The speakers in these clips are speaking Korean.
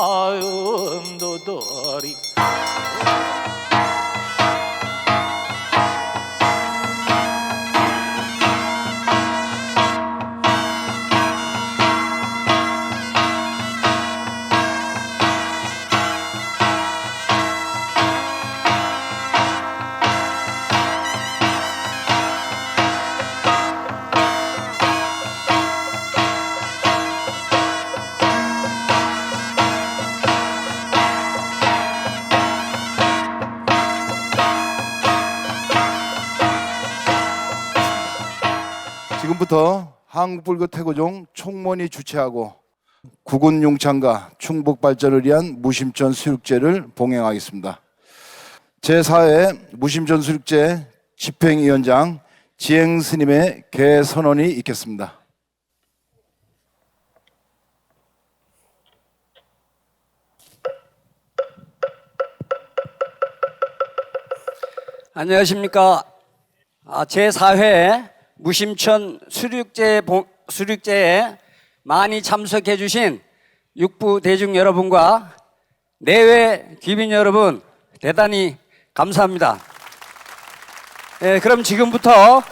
마음도돌이 지금부터 한국불교태고종 총무원이 주최하고 국운융창과 충북발전을 위한 무심천 수육제를 봉행하겠습니다. 제4회 무심천 수육제 집행위원장 지행스님의 개선언이 있겠습니다. 안녕하십니까. 제4회 무심천 수륙제에 많이 참석해 주신 육부 대중 여러분과 내외 귀빈 여러분 대단히 감사합니다. 그럼 지금부터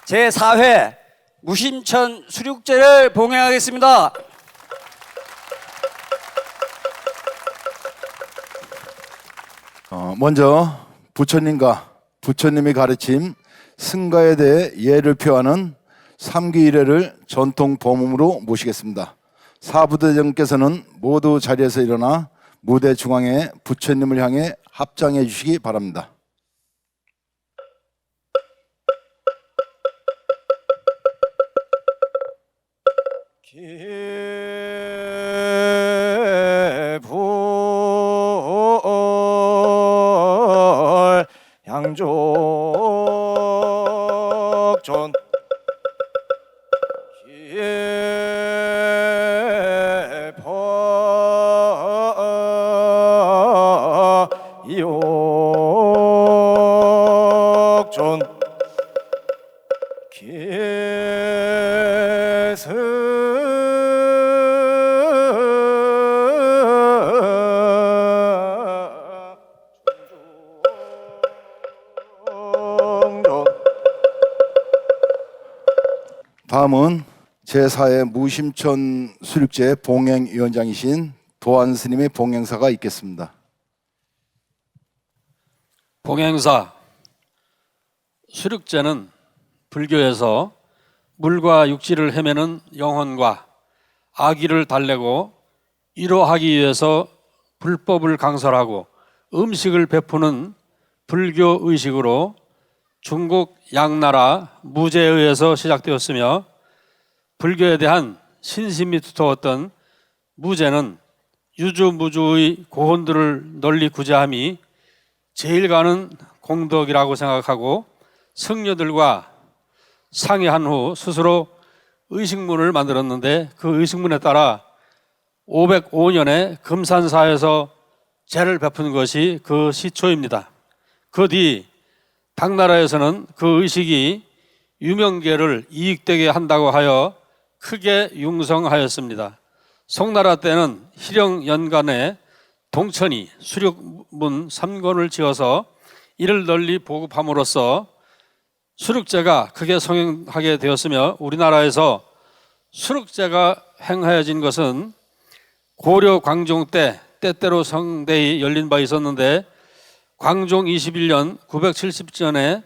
제4회 무심천 수륙제를 봉행하겠습니다. 먼저 부처님과 부처님이 가르침 승가에 대해 예를 표하는 삼기일회를 전통 범음으로 모시겠습니다. 사부대장께서는 모두 자리에서 일어나 무대 중앙에 부처님을 향해 합장해 주시기 바랍니다. 개불 양족존 개퍼 이옥존 다음은 제4회 무심천 수륙제 봉행위원장이신 도안스님의 봉행사가 있겠습니다. 봉행사 수륙제는 불교에서 물과 육지를 헤매는 영혼과 악의를 달래고 위로하기 위해서 불법을 강설하고 음식을 베푸는 불교 의식으로 중국 양나라 무제에 의해서 시작되었으며 불교에 대한 신심이 두터웠던 무제는 유주무주의 고혼들을 널리 구제함이 제일 가는 공덕이라고 생각하고 승려들과 상의한 후 스스로 의식문을 만들었는데 그 의식문에 따라 505년에 금산사에서 제를 베푼 것이 그 시초입니다. 그 뒤 당나라에서는 그 의식이 유명계를 이익되게 한다고 하여 크게 융성하였습니다. 송나라 때는 희령연간에 동천이 수륙문 3권을 지어서 이를 널리 보급함으로써 수륙제가 크게 성행하게 되었으며 우리나라에서 수륙제가 행하여진 것은 고려 광종 때 때때로 성대히 열린 바 있었는데 광종 21년 970년에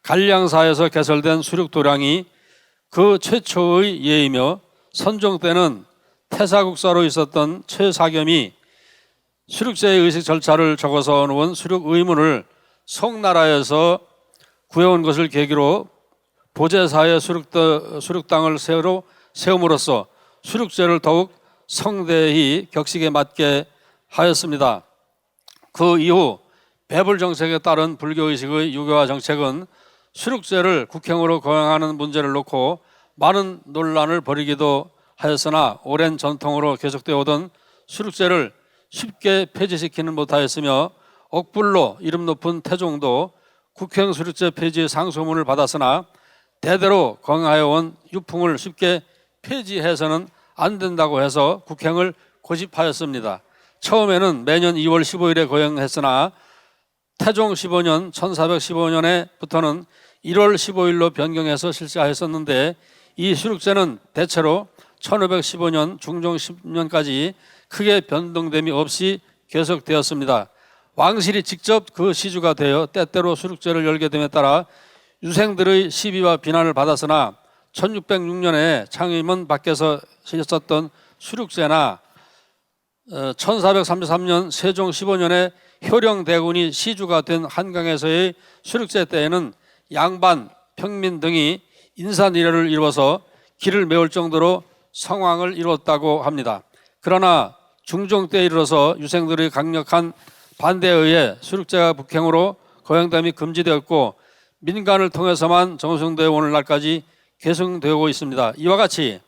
간량사에서 개설된 수륙도량이 그 최초의 예이며 선종 때는 태사국사로 있었던 최사겸이 수륙제의 의식 절차를 적어서 놓은 수륙의문을 송나라에서 구해온 것을 계기로 보제사의 수륙당을 새로 세움으로써 수륙제를 더욱 성대히 격식에 맞게 하였습니다. 그 이후 배불 정책에 따른 불교의식의 유교화 정책은 수륙제를 국행으로 거행하는 문제를 놓고 많은 논란을 벌이기도 하였으나 오랜 전통으로 계속되어 오던 수륙제를 쉽게 폐지시키는 못하였으며 억불로 이름 높은 태종도 국행 수륙제 폐지 상소문을 받았으나 대대로 거행하여 온 유풍을 쉽게 폐지해서는 안 된다고 해서 국행을 고집하였습니다. 처음에는 매년 2월 15일에 거행했으나 태종 15년 1415년에부터는 1월 15일로 변경해서 실시하였었는데 이 수륙제는 대체로 1515년 중종 10년까지 크게 변동됨이 없이 계속되었습니다. 왕실이 직접 그 시주가 되어 때때로 수륙제를 열게 됨에 따라 유생들의 시비와 비난을 받았으나 1606년에 창의문 밖에서 실렸었던 수륙제나 1433년 세종 15년에 효령대군이 시주가 된 한강에서의 수륙제 때에는 양반, 평민 등이 인산이례를 이루어서 길을 메울 정도로 성황을 이루었다고 합니다. 그러나 중종 때에 이르러서 유생들의 강력한 반대에 의해 수륙제가 북행으로 거행됨이 금지되었고 민간을 통해서만 정승되어 오늘날까지 계승되고 있습니다. 이와 같이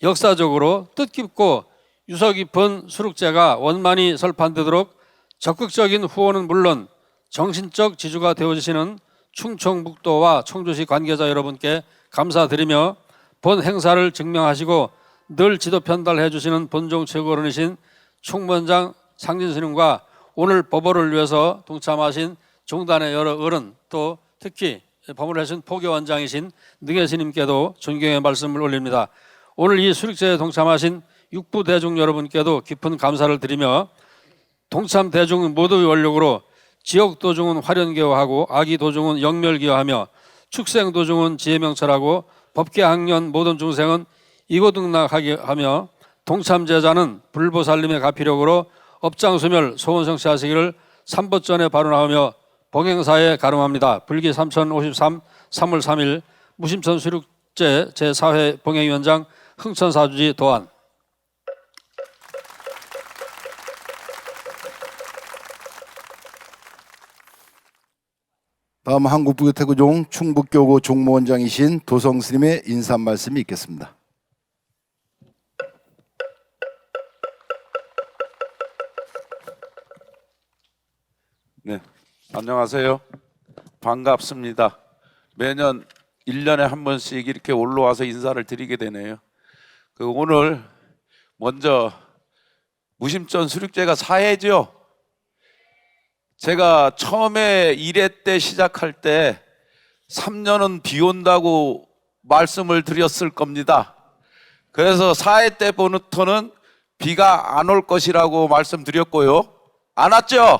역사적으로 뜻깊고 유서 깊은 수륙제가 원만히 설판되도록 적극적인 후원은 물론 정신적 지주가 되어주시는 충청북도와 청주시 관계자 여러분께 감사드리며 본 행사를 증명하시고 늘 지도 편달해 주시는 본종 최고어른이신 총무원장 상진스님과 오늘 법보를 위해서 동참하신 종단의 여러 어른, 또 특히 법을 하신 포교원장이신 능혜스님께도 존경의 말씀을 올립니다. 오늘 이 수륙제에 동참하신 육부 대중 여러분께도 깊은 감사를 드리며 동참 대중 모두의 원력으로 지역 도중은 화련기여하고 악의 도중은 영멸기여하며 축생 도중은 지혜명철하고 법계학년 모든 중생은 이고등락하게 하며 동참 제자는 불보살님의 가피력으로 업장소멸 소원성취하시기를 삼보전에 발언하며 봉행사에 가름합니다. 불기 3053 3월 3일 무심천 수륙제 제4회 봉행위원장 흥천사주지 도안. 다음 한국부교태고종 충북교구 종무원장이신 도성스님의 인사 말씀이 있겠습니다. 네, 안녕하세요. 반갑습니다. 매년 1년에 한 번씩 이렇게 올라와서 인사를 드리게 되네요. 오늘 먼저 무심천 수륙제가 4회죠. 제가 처음에 1회 때 시작할 때 3년은 비 온다고 말씀을 드렸을 겁니다. 그래서 4회 때부터는 비가 안 올 것이라고 말씀드렸고요. 안 왔죠?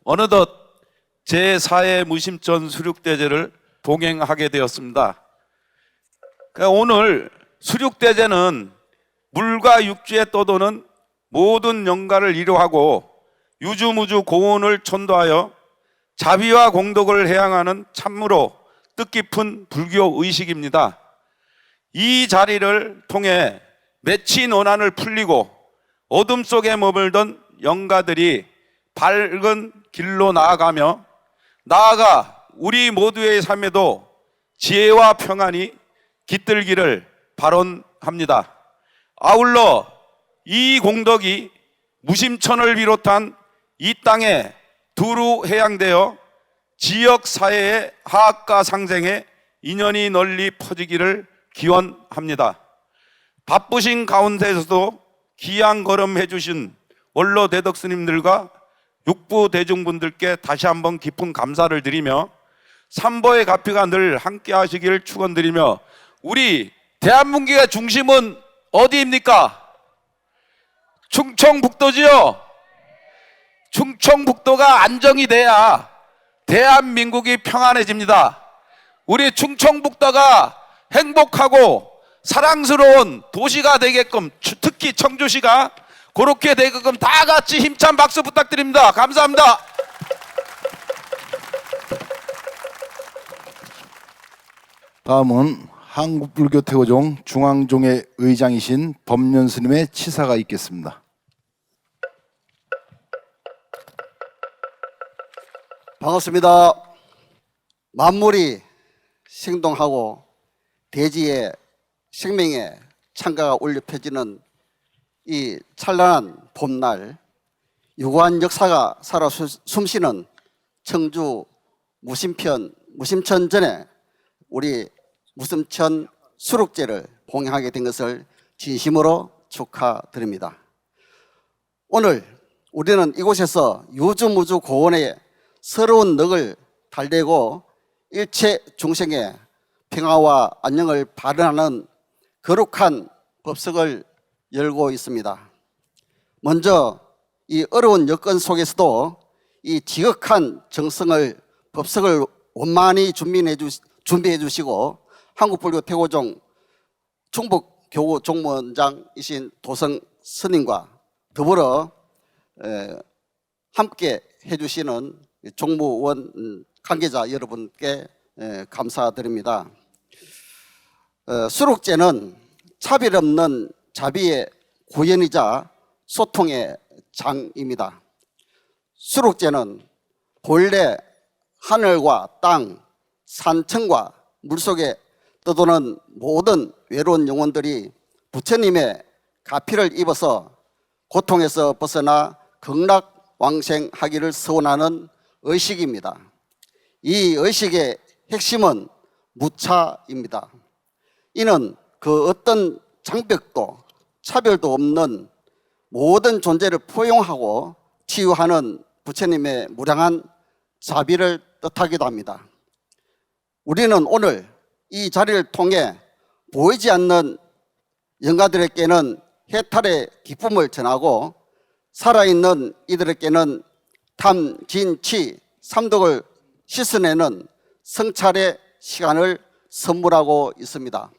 어느덧 제4회 무심천 수륙대제를 봉행하게 되었습니다. 오늘 수륙대제는 물과 육지에 떠도는 모든 영가를 이루하고 유주무주 고운을 천도하여 자비와 공덕을 해양하는 참으로 뜻깊은 불교 의식입니다. 이 자리를 통해 맺힌 원한을 풀리고 어둠 속에 머물던 영가들이 밝은 길로 나아가며 나아가 우리 모두의 삶에도 지혜와 평안이 깃들기를 발언합니다. 아울러 이 공덕이 무심천을 비롯한 이 땅에 두루 해양되어 지역 사회의 화합과 상생에 인연이 널리 퍼지기를 기원합니다. 바쁘신 가운데서도 귀한 걸음해 주신 원로 대덕 스님들과 육부 대중분들께 다시 한번 깊은 감사를 드리며 삼보의 가피가 늘 함께 하시기를 축원드리며 우리 대한민국의 중심은 어디입니까? 충청북도지요. 충청북도가 안정이 돼야 대한민국이 평안해집니다. 우리 충청북도가 행복하고 사랑스러운 도시가 되게끔, 특히 청주시가 그렇게 되게끔 다 같이 힘찬 박수 부탁드립니다. 감사합니다. 다음은 한국불교태고종 중앙종회 의장이신 법륜스님의 치사가 있겠습니다. 반갑습니다. 만물이 생동하고 대지의 생명의 창가가 울려 펴지는 이 찬란한 봄날, 유구한 역사가 살아 숨쉬는 청주 무심천 전에 우리 무심천 수륙제를 봉행하게 된 것을 진심으로 축하드립니다. 오늘 우리는 이곳에서 유주무주 고원의 새로운 덕을 달래고 일체 중생의 평화와 안녕을 바라는 거룩한 법석을 열고 있습니다. 먼저 이 어려운 여건 속에서도 이 지극한 정성을 법석을 원만히 준비해 주시고 한국불교 태고종 충북교구 종무원장이신 도성 스님과 더불어 함께 해주시는 종무원 관계자 여러분께 감사드립니다. 수록제는 차별 없는 자비의 구현이자 소통의 장입니다. 수록제는 본래 하늘과 땅, 산천과 물속에 떠도는 모든 외로운 영혼들이 부처님의 가피를 입어서 고통에서 벗어나 극락왕생하기를 소원하는 의식입니다. 이 의식의 핵심은 무차입니다. 이는 그 어떤 장벽도 차별도 없는 모든 존재를 포용하고 치유하는 부처님의 무량한 자비를 뜻하기도 합니다. 우리는 오늘 이 자리를 통해 보이지 않는 영가들에게는 해탈의 기쁨을 전하고 살아있는 이들에게는 탐, 진, 치, 삼독을 씻어내는 성찰의 시간을 선물하고 있습니다.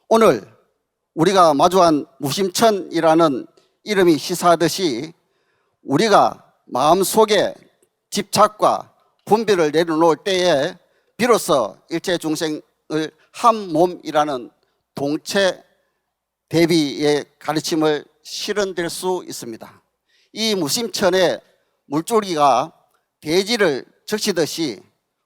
오늘 우리가 마주한 무심천이라는 이름이 시사하듯이 우리가 마음속에 집착과 분별을 내려놓을 때에 비로소 일체 중생을 한 몸이라는 동체 대비의 가르침을 실현될 수 있습니다. 이 무심천의 물줄기가 대지를 적시듯이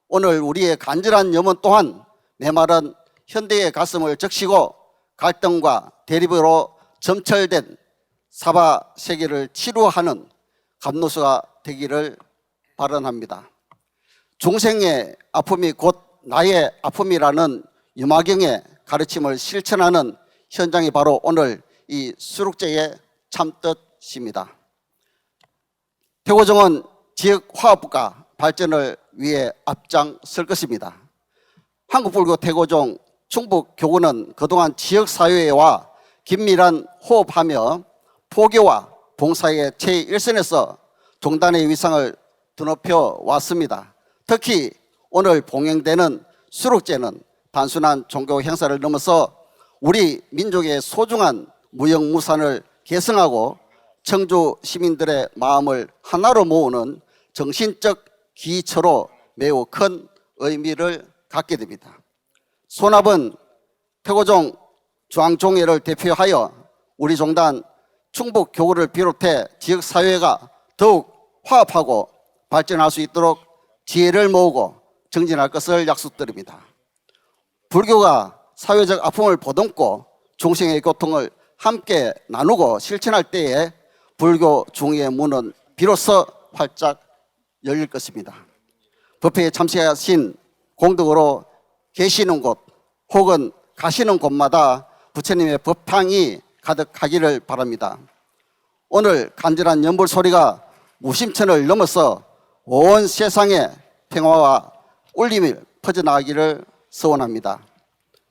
오늘 우리의 간절한 염원 또한 메마른 현대의 가슴을 적시고 갈등과 대립으로 점철된 사바 세계를 치료하는 감로수가 되기를 발언합니다. 중생의 아픔이 곧 나의 아픔이라는 유마경의 가르침을 실천하는 현장이 바로 오늘 이 수록제의 참뜻입니다. 태고종은 지역 화합과 발전을 위해 앞장설 것입니다. 한국불교 태고종 충북교구는 그동안 지역사회와 긴밀한 호흡하며 포교와 봉사의 제1선에서 종단의 위상을 드높여 왔습니다. 특히 오늘 봉행되는 수록제는 단순한 종교 행사를 넘어서 우리 민족의 소중한 무형무산을 계승하고 청주 시민들의 마음을 하나로 모으는 정신적 기초로 매우 큰 의미를 갖게 됩니다. 손합은 태고종 중앙종회를 대표하여 우리 종단 충북교구를 비롯해 지역사회가 더욱 화합하고 발전할 수 있도록 지혜를 모으고 정진할 것을 약속드립니다. 불교가 사회적 아픔을 보듬고 중생의 고통을 함께 나누고 실천할 때에 불교 중의 문은 비로소 활짝 열릴 것입니다. 법회에 참석하신 공덕으로 계시는 곳 혹은 가시는 곳마다 부처님의 법향이 가득하기를 바랍니다. 오늘 간절한 연불 소리가 무심천을 넘어서 온 세상에 평화와 울림이 퍼져나가기를 소원합니다.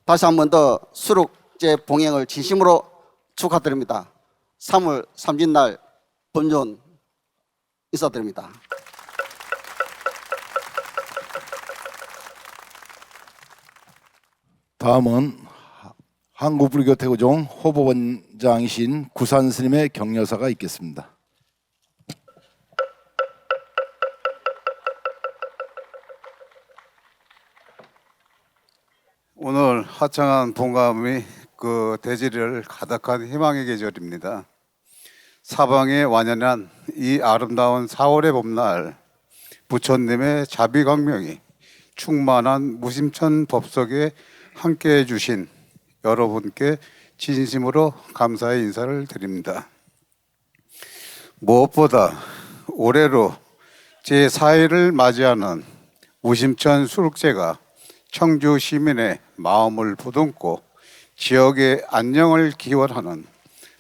다시 한 번 더 수록제 봉행을 진심으로 축하드립니다. 3월 3일날 법륜 인사드립니다. 다음은 한국불교 태고종 호보원장이신 구산 스님의 격려사가 있겠습니다. 오늘 화창한 봄감이 그 대지를 가득한 희망의 계절입니다. 사방에 완연한 이 아름다운 4월의 봄날, 부처님의 자비광명이 충만한 무심천 법석에 함께해 주신 여러분께 진심으로 감사의 인사를 드립니다. 무엇보다 올해로 제4회를 맞이하는 무심천 수록제가 청주 시민의 마음을 보듬고 지역의 안녕을 기원하는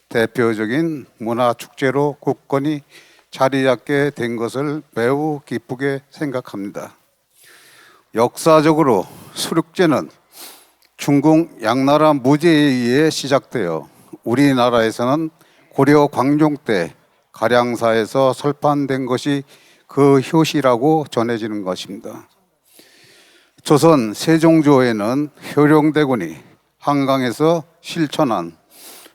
대표적인 문화축제로 국권이 자리 잡게 된 것을 매우 기쁘게 생각합니다. 역사적으로 수륙제는 중국 양나라 무제에 의해 시작되어 우리나라에서는 고려 광종 때 가량사에서 설판된 것이 그 효시라고 전해지는 것입니다. 조선 세종조에는 효령대군이 한강에서 실천한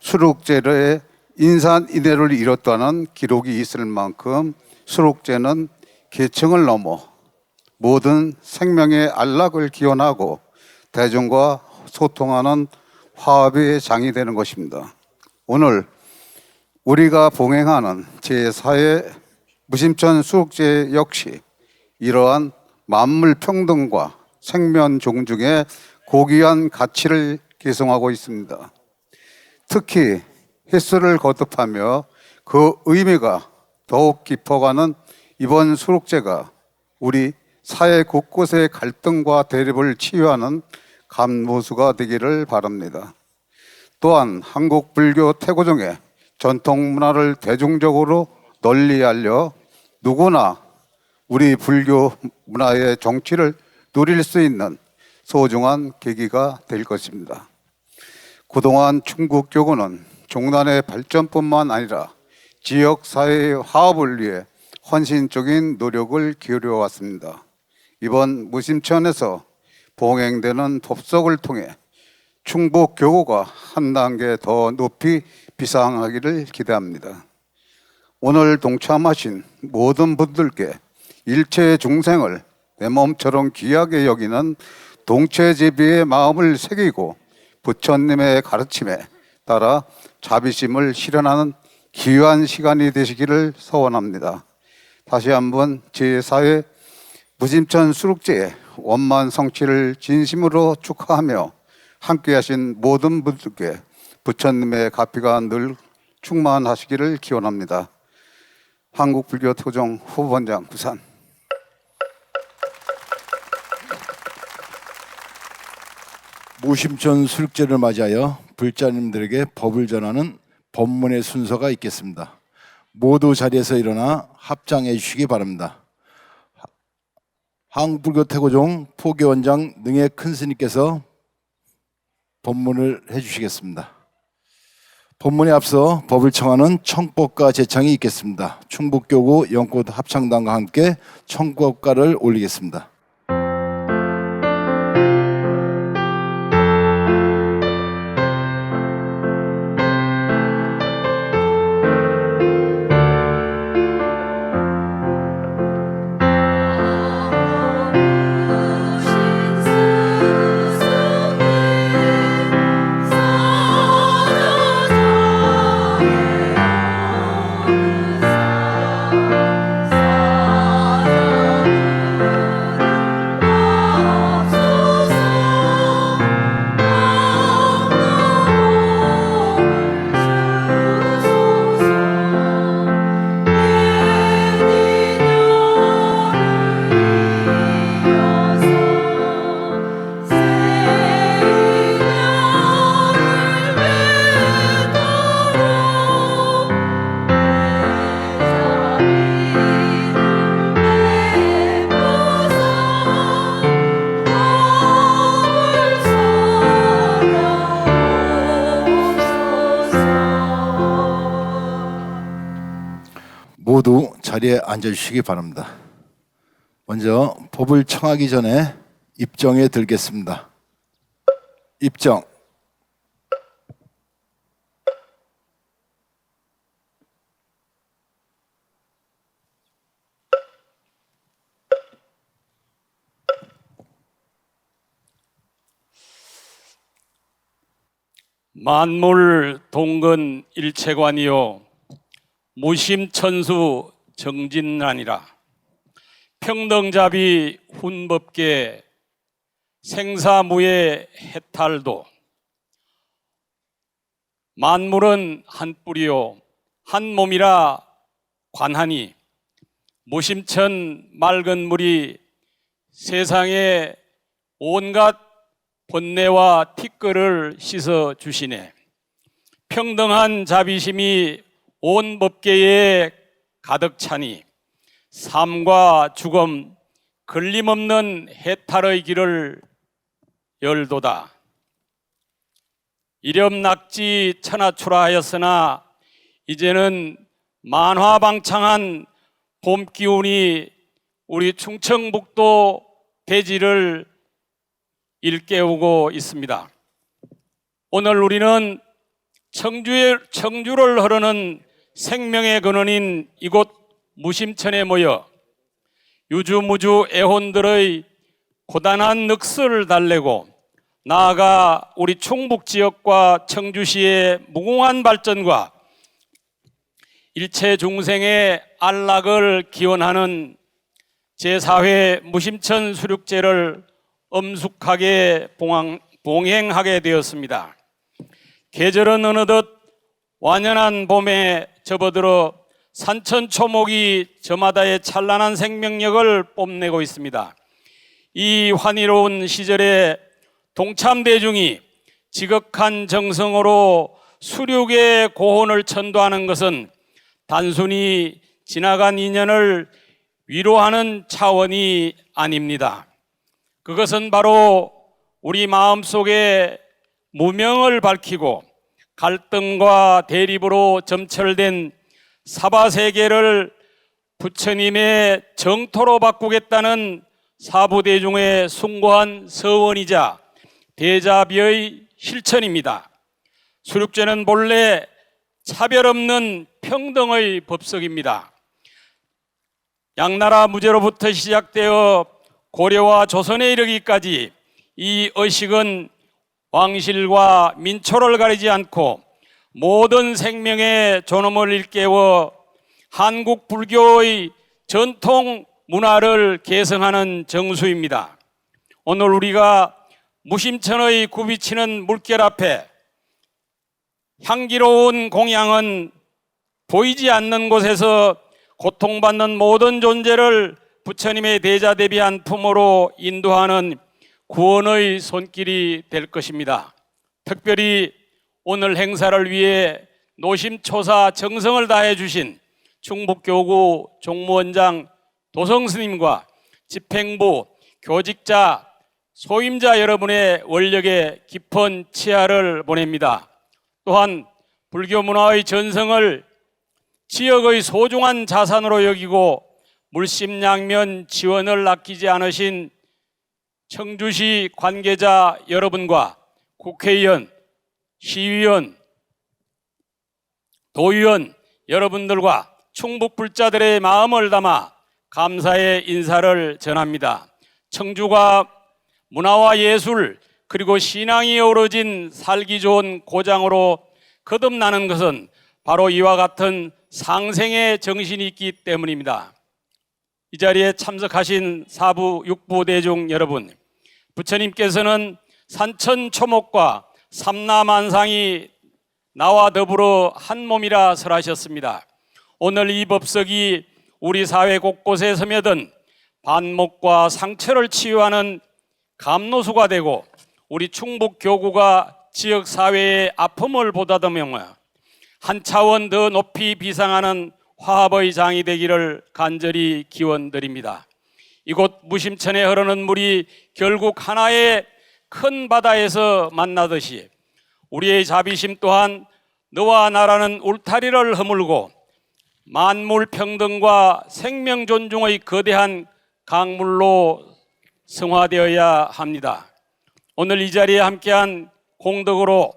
수륙제의 인산인해를 이뤘다는 기록이 있을 만큼 수륙제는 계층을 넘어 모든 생명의 안락을 기원하고 대중과 소통하는 화합의 장이 되는 것입니다. 오늘 우리가 봉행하는 제4회 무심천 수륙제 역시 이러한 만물 평등과 생명 존중의 고귀한 가치를 계승하고 있습니다. 특히 횟수를 거듭하며 그 의미가 더욱 깊어가는 이번 수륙제가 우리 사회 곳곳의 갈등과 대립을 치유하는 감모수가 되기를 바랍니다. 또한 한국 불교 태고종의 전통 문화를 대중적으로 널리 알려 누구나 우리 불교 문화의 정취를 누릴 수 있는 소중한 계기가 될 것입니다. 그동안 충북교구는 종단의 발전뿐만 아니라 지역 사회의 화합을 위해 헌신적인 노력을 기울여 왔습니다. 이번 무심천에서 봉행되는 법석을 통해 충북교구가 한 단계 더 높이 비상하기를 기대합니다. 오늘 동참하신 모든 분들께 일체 중생을 내 몸처럼 귀하게 여기는 동체제비의 마음을 새기고 부처님의 가르침에 따라 자비심을 실현하는 귀한 시간이 되시기를 소원합니다. 다시 한번 제4회 무심천 수륙제의 원만 성취를 진심으로 축하하며 함께하신 모든 분들께 부처님의 가피가 늘 충만하시기를 기원합니다. 한국불교토종 후보원장 부산. 무심천 수륙제를 맞이하여 불자님들에게 법을 전하는 법문의 순서가 있겠습니다. 모두 자리에서 일어나 합장해 주시기 바랍니다. 한국불교 태고종 포교원장 능의 큰 스님께서 법문을 해주시겠습니다. 법문에 앞서 법을 청하는 청법가 제창이 있겠습니다. 충북교구 연꽃 합창단과 함께 청법가를 올리겠습니다. 모두 자리에 앉아주시기 바랍니다. 먼저 법을 청하기 전에 입정에 들겠습니다. 입정. 만물 동근 일체관이요 무심천수 정진란이라 평등자비 훈법계 생사무의 해탈도 만물은 한 뿌리요 한 몸이라 관하니 무심천 맑은 물이 세상의 온갖 번뇌와 티끌을 씻어 주시네. 평등한 자비심이 온 법계에 가득 차니 삶과 죽음 걸림없는 해탈의 길을 열도다. 이렴낙지 천하초라하였으나 이제는 만화방창한 봄 기운이 우리 충청북도 대지를 일깨우고 있습니다. 오늘 우리는 청주를 흐르는 생명의 근원인 이곳 무심천에 모여 유주무주 애혼들의 고단한 넋을 달래고 나아가 우리 충북 지역과 청주시의 무궁한 발전과 일체 중생의 안락을 기원하는 제4회 무심천 수륙제를 엄숙하게 봉행하게 되었습니다. 계절은 어느덧 완연한 봄에 접어들어 산천초목이 저마다의 찬란한 생명력을 뽐내고 있습니다. 이 환희로운 시절에 동참대중이 지극한 정성으로 수륙의 고혼을 천도하는 것은 단순히 지나간 인연을 위로하는 차원이 아닙니다. 그것은 바로 우리 마음속에 무명을 밝히고 갈등과 대립으로 점철된 사바세계를 부처님의 정토로 바꾸겠다는 사부대중의 숭고한 서원이자 대자비의 실천입니다. 수륙제는 본래 차별 없는 평등의 법석입니다. 양나라 무제로부터 시작되어 고려와 조선에 이르기까지 이 의식은 왕실과 민초를 가리지 않고 모든 생명의 존엄을 일깨워 한국 불교의 전통 문화를 계승하는 정수입니다. 오늘 우리가 무심천의 굽이치는 물결 앞에 향기로운 공양은 보이지 않는 곳에서 고통받는 모든 존재를 부처님의 대자대비한 품으로 인도하는 구원의 손길이 될 것입니다. 특별히 오늘 행사를 위해 노심초사 정성을 다해 주신 충북교구 종무원장 도성스님과 집행부, 교직자, 소임자 여러분의 원력에 깊은 치하를 보냅니다. 또한 불교 문화의 전성을 지역의 소중한 자산으로 여기고 물심양면 지원을 아끼지 않으신 청주시 관계자 여러분과 국회의원, 시의원, 도의원 여러분들과 충북 불자들의 마음을 담아 감사의 인사를 전합니다. 청주가 문화와 예술 그리고 신앙이 어우러진 살기 좋은 고장으로 거듭나는 것은 바로 이와 같은 상생의 정신이 있기 때문입니다. 이 자리에 참석하신 사부 육부 대중 여러분, 부처님께서는 산천초목과 삼라만상이 나와 더불어 한 몸이라 설하셨습니다. 오늘 이 법석이 우리 사회 곳곳에 스며든 반목과 상처를 치유하는 감로수가 되고 우리 충북 교구가 지역 사회의 아픔을 보다듬으며 한 차원 더 높이 비상하는 화합의 장이 되기를 간절히 기원드립니다. 이곳 무심천에 흐르는 물이 결국 하나의 큰 바다에서 만나듯이 우리의 자비심 또한 너와 나라는 울타리를 허물고 만물 평등과 생명 존중의 거대한 강물로 성화되어야 합니다. 오늘 이 자리에 함께한 공덕으로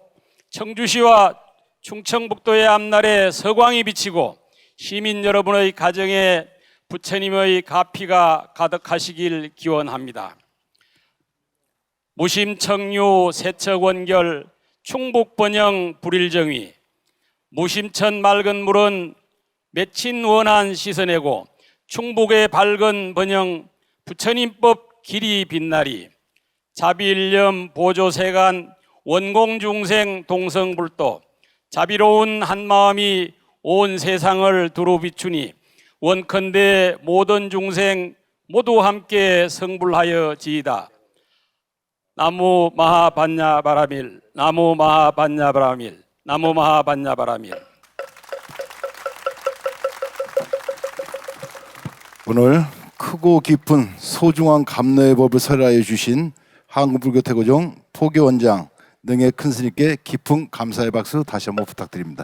청주시와 충청북도의 앞날에 서광이 비치고 시민 여러분의 가정에 부처님의 가피가 가득하시길 기원합니다. 무심청유 세척원결 충북번영 불일정위 무심천 맑은 물은 맺힌 원한 씻어내고 충북의 밝은 번영 부처님법 길이 빛나리 자비일념 보조세간 원공중생 동성불도 자비로운 한마음이 온 세상을 두루 비추니 원컨대 모든 중생 모두 함께 성불하여 지이다. 나무 마하반야 바라밀, 나무 마하반야 바라밀, 나무 마하반야 바라밀. 오늘 크고 깊은 소중한 감로의 법을 설하여 주신 한국불교태고종 포교원장 능의 큰 스님께 깊은 감사의 박수 다시 한번 부탁드립니다.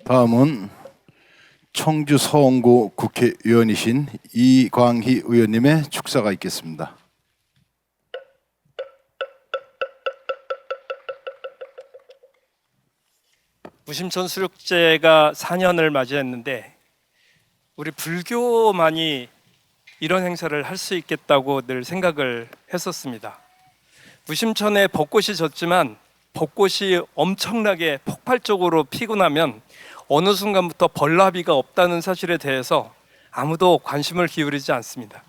다음은 청주 서원구 국회의원이신 이광희 의원님의 축사가 있겠습니다. 무심천 수륙제가 4년을 맞이했는데 우리 불교만이 이런 행사를 할 수 있겠다고 늘 생각을 했었습니다. 무심천에 벚꽃이 졌지만 벚꽃이 엄청나게 폭발적으로 피고 나면 어느 순간부터 벌나비가 없다는 사실에 대해서 아무도 관심을 기울이지 않습니다.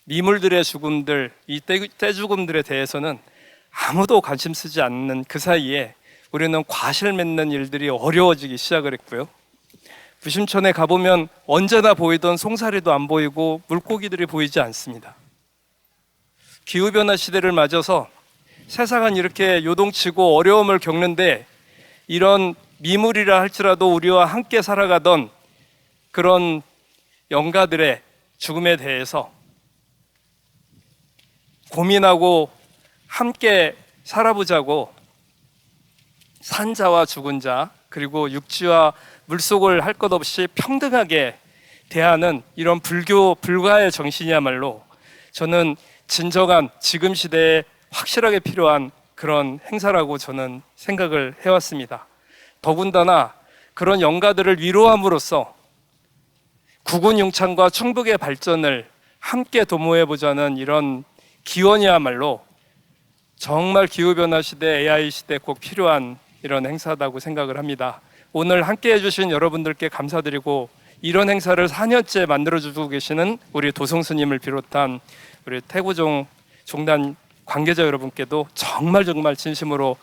미물들의 죽음들, 이 떼죽음들에 대해서는 아무도 관심 쓰지 않는 그 사이에 우리는 과실 맺는 일들이 어려워지기 시작을 했고요. 무심천에 가보면 언제나 보이던 송사리도 안 보이고 물고기들이 보이지 않습니다. 기후변화 시대를 맞아서 세상은 이렇게 요동치고 어려움을 겪는데 이런 미물이라 할지라도 우리와 함께 살아가던 그런 영가들의 죽음에 대해서 고민하고 함께 살아보자고 산자와 죽은 자 그리고 육지와 물속을 할 것 없이 평등하게 대하는 이런 불교 불가의 정신이야말로 저는 진정한 지금 시대에 확실하게 필요한 그런 행사라고 저는 생각을 해왔습니다. 더군다나 그런 영가들을 위로함으로써 구군융창과 충북의 발전을 함께 도모해보자는 이런 기원이야말로 정말 기후변화 시대, AI 시대 꼭 필요한 이런 행사다고 생각을 합니다. 오늘 함께 해주신 여러분들께 감사드리고 이런 행사를 4년째 만들어주고 계시는 우리 도성 스님을 비롯한 우리 태고종 종단 관계자 여러분께도 정말 진심으로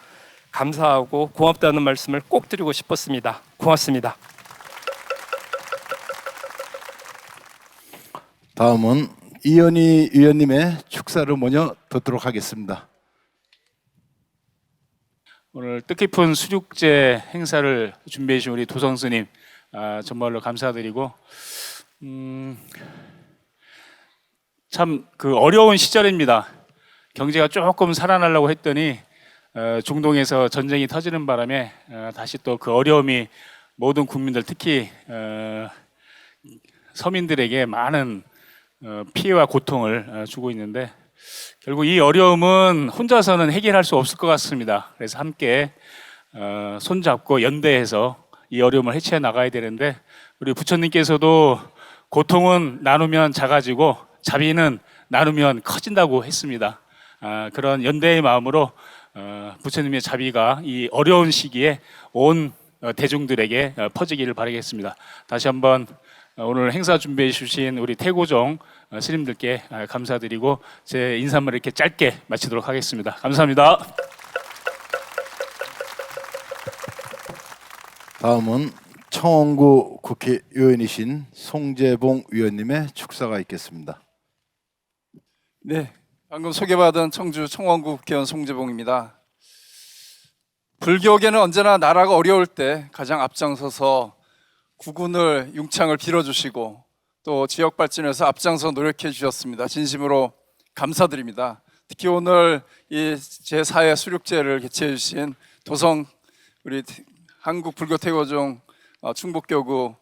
감사하고 고맙다는 말씀을 꼭 드리고 싶었습니다. 고맙습니다. 다음은 이현희 의원님의 축사를 먼저 듣도록 하겠습니다. 오늘 뜻깊은 수륙제 행사를 준비해 주신 우리 도성 스님 정말로 감사드리고 참 그 어려운 시절입니다. 경제가 조금 살아나려고 했더니 중동에서 전쟁이 터지는 바람에 다시 또 그 어려움이 모든 국민들 특히 서민들에게 많은 피해와 고통을 주고 있는데 결국 이 어려움은 혼자서는 해결할 수 없을 것 같습니다. 그래서 함께 손잡고 연대해서 이 어려움을 해치해 나가야 되는데 우리 부처님께서도 고통은 나누면 작아지고 자비는 나누면 커진다고 했습니다. 그런 연대의 마음으로 부처님의 자비가 이 어려운 시기에 온 대중들에게 퍼지기를 바라겠습니다. 다시 한번 오늘 행사 준비해 주신 우리 태고종 스님들께 감사드리고 제 인사말을 이렇게 짧게 마치도록 하겠습니다. 감사합니다. 다음은 청원구 국회의원이신 송재봉 의원님의 축사가 있겠습니다. 네, 방금 소개받은 청주 청원구 국회의원 송재봉입니다. 불교계는 언제나 나라가 어려울 때 가장 앞장서서 구군을 융창을 빌어주시고 또 지역 발전에서 앞장서 노력해 주셨습니다. 진심으로 감사드립니다. 특히 오늘 이 제4회 수륙제를 개최해 주신 도성 우리 한국불교태고종 충북교구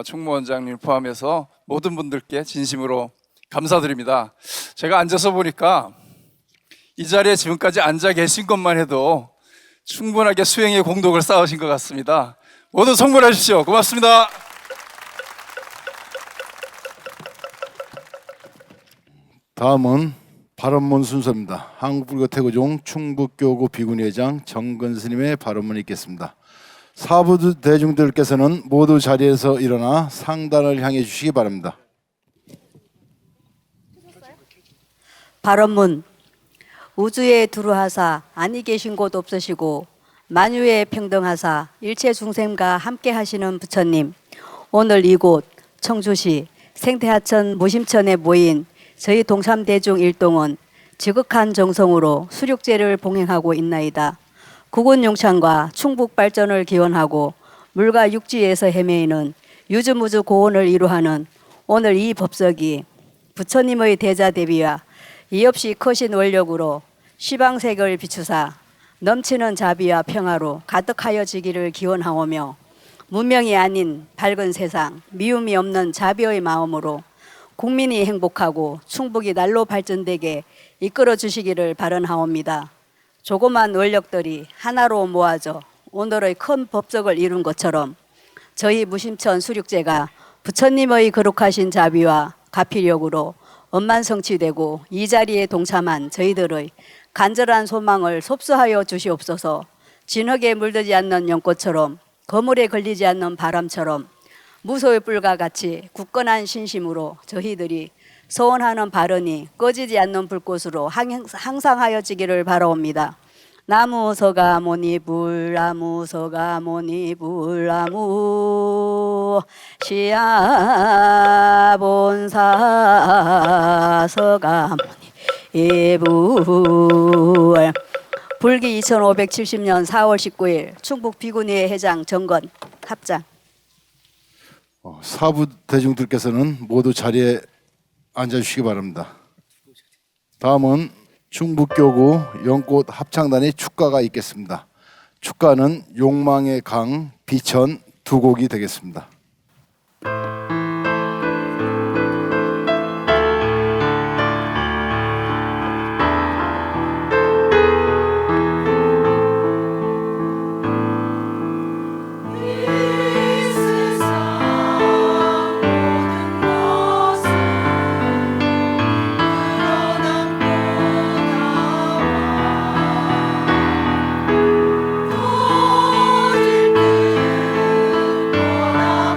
총무원장님 포함해서 모든 분들께 진심으로 감사드립니다. 제가 앉아서 보니까 이 자리에 지금까지 앉아 계신 것만 해도 충분하게 수행의 공덕을 쌓으신 것 같습니다. 모두 성불하십시오. 고맙습니다. 다음은 발언문 순서입니다. 한국불교태고종 충북교구 비군회장 정근 스님의 발언문이 있겠습니다. 사부 대중들께서는 모두 자리에서 일어나 상단을 향해 주시기 바랍니다. 발언문. 우주에 두루하사 아니 계신 곳 없으시고 만유에 평등하사 일체 중생과 함께 하시는 부처님, 오늘 이곳 청주시 생태하천 무심천에 모인 저희 동삼대중 일동은 지극한 정성으로 수륙제를 봉행하고 있나이다. 국운 용창과 충북 발전을 기원하고 물과 육지에서 헤매이는 유주무주 고원을 이루하는 오늘 이 법석이 부처님의 대자 대비와 이없이 크신 원력으로 시방색을 비추사 넘치는 자비와 평화로 가득하여지기를 기원하오며 문명이 아닌 밝은 세상, 미움이 없는 자비의 마음으로 국민이 행복하고 충북이 날로 발전되게 이끌어 주시기를 바라옵니다. 조그만 원력들이 하나로 모아져 오늘의 큰 법석을 이룬 것처럼 저희 무심천 수륙제가 부처님의 거룩하신 자비와 가피력으로 원만성취되고 이 자리에 동참한 저희들의 간절한 소망을 섭수하여 주시옵소서. 진흙에 물들지 않는 연꽃처럼 거물에 걸리지 않는 바람처럼 무소의 뿔과 같이 굳건한 신심으로 저희들이 소원하는 발언이 꺼지지 않는 불꽃으로 항상 하여지기를 바라옵니다. 나무 서가모니 불나무 서가모니 불나무 시야 본사 서가모니 이불. 불기 2570년 4월 19일 충북 비구니회 회장 정건 합장. 사부 대중들께서는 모두 자리에 앉아주시기 바랍니다. 다음은 충북교구 연꽃 합창단의 축가가 있겠습니다. 축가는 욕망의 강, 비천 두 곡이 되겠습니다. 나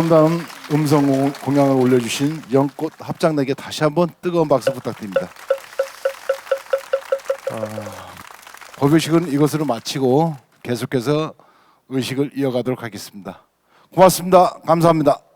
아름다운 음성 공양을 올려주신 연꽃 합장내게 다시 한번 뜨거운 박수 부탁드립니다. 법요식은 이것으로 마치고 계속해서 의식을 이어가도록 하겠습니다. 고맙습니다. 감사합니다.